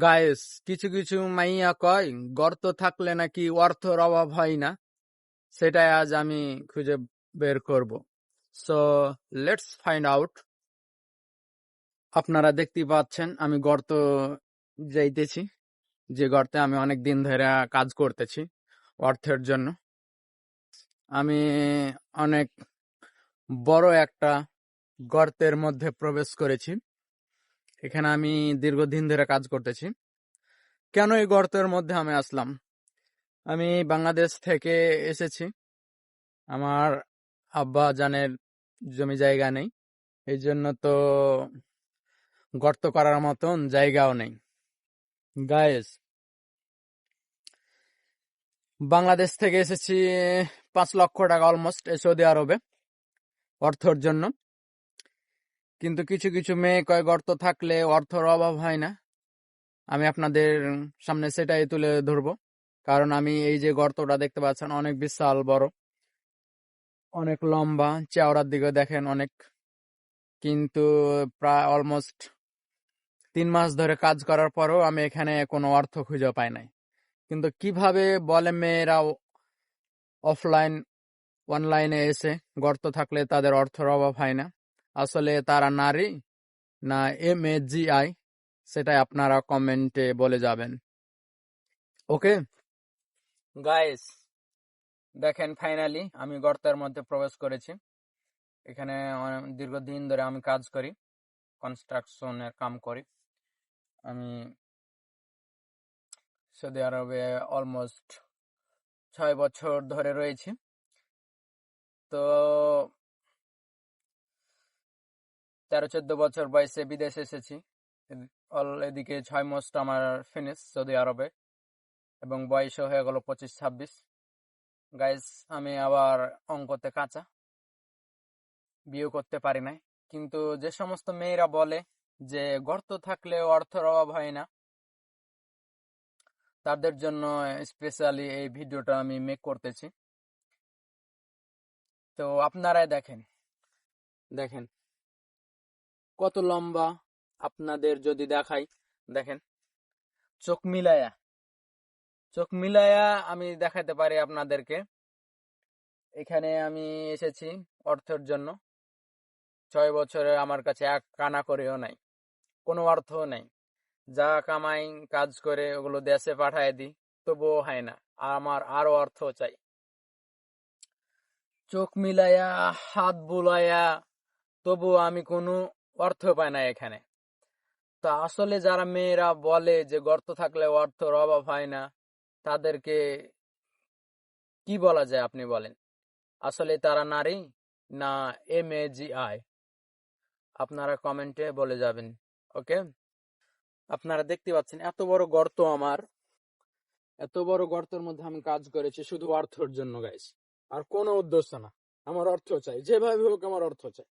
Guys, কিছু কিছু মাইয়া কয় গর্ত থাকলে নাকি অর্থর অভাব হয় না, সেটাই আজ আমি খুঁজে বের করব। So let's find out. আপনারা দেখতেই পাচ্ছেন আমি গর্ত যাইতেছি, যে গর্তে আমি অনেক দিন ধরে কাজ করতেছি অর্থের জন্য। আমি অনেক বড় একটা গর্তের মধ্যে প্রবেশ করেছি। এখানে আমি দীর্ঘদিন ধরে কাজ করতেছি। কেন এই গর্তের মধ্যে আমি আসলাম? আমি বাংলাদেশ থেকে এসেছি। আমার আব্বা জানের জমি জায়গা নেই, এই জন্য তো গর্ত করার মতন জায়গাও নেই। গায়েস, বাংলাদেশ থেকে এসেছি 5 লক্ষ টাকা অলমোস্ট সৌদি আরবে অর্থের জন্য। কিন্তু কিছু কিছু মেয়ে কয় গর্ত থাকলে অর্থের অভাব হয় না। আমি আপনাদের সামনে সেটাই তুলে ধরবো, কারণ আমি এই যে গর্তটা দেখতে পাচ্ছেন অনেক বিশাল বড়, অনেক লম্বা, চওড়ার দিকে দেখেন অনেক। কিন্তু প্রায় অলমোস্ট 3 মাস ধরে কাজ করার পরেও আমি এখানে কোনো অর্থ খুঁজে পাই নাই। কিন্তু কিভাবে বলে মেয়েরা অফলাইন অনলাইনে এসে গর্ত থাকলে তাদের অর্থের অভাব হয় না? আসলে তারা নারী না MAGI, সেটাই আপনারা কমেন্টে বলে যাবেন। ওকে গাইস, দেখেন ফাইনালি আমি গর্তের মধ্যে প্রবেশ করেছি। এখানে দীর্ঘদিন ধরে আমি কাজ করি, কনস্ট্রাকশনের কাম করি। আমি সৌদি আরবে অলমোস্ট 6 বছর ধরে রয়েছি। তো 13-14 বছর বয়সে বিদেশে এসেছি। এদিকে 6 মাস আমার ফিনিশ সৌদি আরবে, এবং বয়সও হয়ে গেল 25-26। গাইস, আমি আবার অঙ্কতে কাঁচা, বিয়ে করতে পারি নাই। কিন্তু যে সমস্ত মেয়েরা বলে যে গর্ত থাকলে অর্থের অভাব হয় না, তাদের জন্য স্পেশালি এই ভিডিওটা আমি মেক করতেছি। তো আপনারাই দেখেন দেখেন কত লম্বা। আপনাদের যদি দেখাই, দেখেন চোখ মিলায়া আমি দেখাতে পারি আপনাদেরকে। এখানে আমি এসেছি অর্থের জন্য। 6 বছরে আমার কাছে এক কানা করেও নাই, কোনো অর্থও নাই। যা কামাই কাজ করে ওগুলো দেশে পাঠায় দিই, তবুও হয় না। আমার আরো অর্থ চাই। চোখ মিলাইয়া, হাত বুলাইয়া, তবুও আমি কোনো অর্থ পাই না এখানে। তা আসলে যারা মেয়েরা বলে যে গর্ত থাকলে অর্থের অভাব হয় না, তাদেরকে কি বলা যায় আপনি বলেন? আসলে তারা নারী না MAGI? আপনারা কমেন্টে বলে যাবেন। ওকে, আপনারা দেখতে পাচ্ছেন এত বড় গর্ত আমার, এত বড় গর্তের মধ্যে আমি কাজ করেছি শুধু অর্থের জন্য গাইস, আর কোনো উদ্দেশ্য না। আমার অর্থ চাই, যেভাবে হোক আমার অর্থ চাই।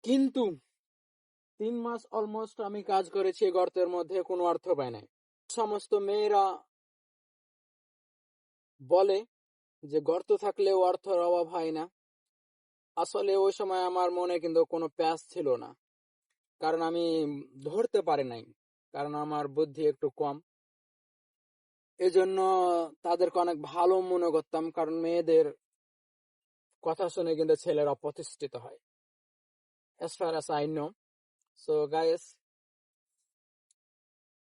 কিন্তু 3 মাস অলমোস্ট আমি কাজ করেছি এই গর্তের মধ্যে, কোনো অর্থ পাই নাই। সমস্ত মেয়েরা বলে যে গর্ত থাকলেও অর্থের অভাব হয় না। আসলে ওই সময় আমার মনে কিন্তু কোনো প্যাচ ছিল না, কারণ আমি ধরতে পারি নাই, কারণ আমার বুদ্ধি একটু কম। এজন্য তাদেরকে অনেক ভালো মনে করতাম, কারণ মেয়েদের কথা শুনে কিন্তু ছেলেরা প্রতিষ্ঠিত হয়, as far as I know. So guys,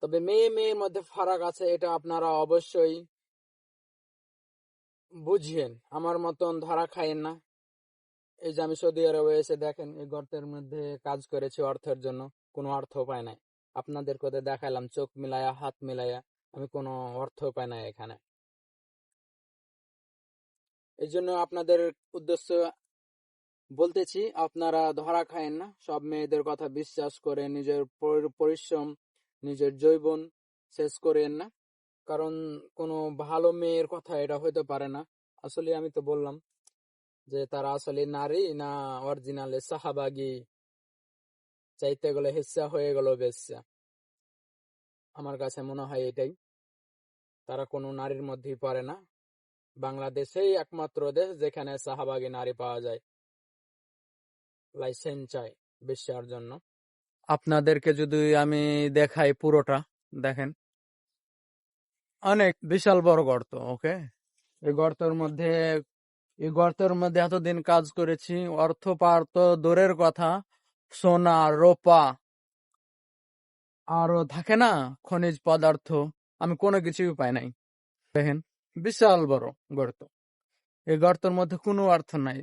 তবে মেয়ে মেয়ের মধ্যে ফারাক আছে, এটা আপনারা অবশ্যই বুঝিয়েন, আমার মতন ধরা খাইয়েন না। এই যে আমি সৌদি আরবে এসে দেখেন এই গর্তের মধ্যে কাজ করেছি অর্থের জন্য, কোনো অর্থ পায় নাই। আপনাদের কথা দেখালাম চোখ মিলায়া, হাত মিলায়া, আমি কোনো অর্থ পাই নাই এখানে। এই জন্য আপনাদের উদ্দেশ্য বলতেছি, আপনারা ধরা খায়েন না, সব মেয়েদের কথা বিশ্বাস করে নিজের পরিশ্রম, নিজের যৌবন শেষ করেন না। কারণ কোনো ভালো মেয়ের কথা এটা হইতে পারে না। আসলে আমি তো বললাম যে তারা আসলে নারী না অরিজিনালে সাহাবাগী, চাইতে গেলে হিস্সা হয়ে গেল বেশ্যা। আমার কাছে মনে হয় এটাই, তারা কোনো নারীর মধ্যেই পড়ে না। বাংলাদেশেই একমাত্র দেশ যেখানে সাহাবাগী নারী পাওয়া যায় লাইসেন্স চাই বেশ্যার জন্য। আপনাদেরকে যদি আমি দেখাই পুরোটা, দেখেন অনেক বিশাল বড় গর্ত। ওকে, এই গর্তের মধ্যে এতদিন কাজ করেছি, অর্থ পাওয়ার তো দূরের কথা, সোনা রূপা আরো থাকে না খনিজ পদার্থ, আমি কোনো কিছুই পাই নাই। দেখেন বিশাল বড় গর্ত, এই গর্তের মধ্যে কোনো অর্থ নাই।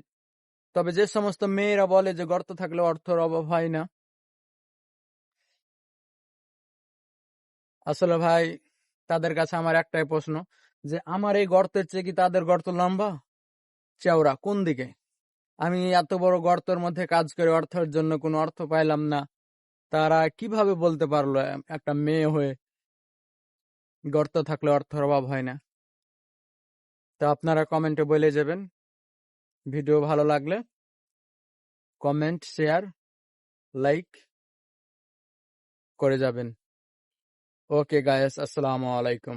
তবে যে সমস্ত মেয়েরা বলে যে গর্ত থাকলে অর্থের অভাব হয় না, আসলে ভাই তাদের কাছে আমার একটাই প্রশ্ন, যে আমার এই গর্তের চেয়ে কি তাদের গর্ত লম্বা চওড়া কোন দিকে? আমি এত বড় গর্তের মধ্যে কাজ করে অর্থের জন্য কোনো অর্থ পাইলাম না, তারা কিভাবে বলতে পারলো একটা মেয়ে হয়ে গর্ত থাকলে অর্থের অভাব হয় না? তো আপনারা কমেন্টে বলে যাবেন। ভিডিও ভালো লাগলে কমেন্ট, শেয়ার, লাইক করে যাবেন। ওকে গায়েস, আসসালামু আলাইকুম।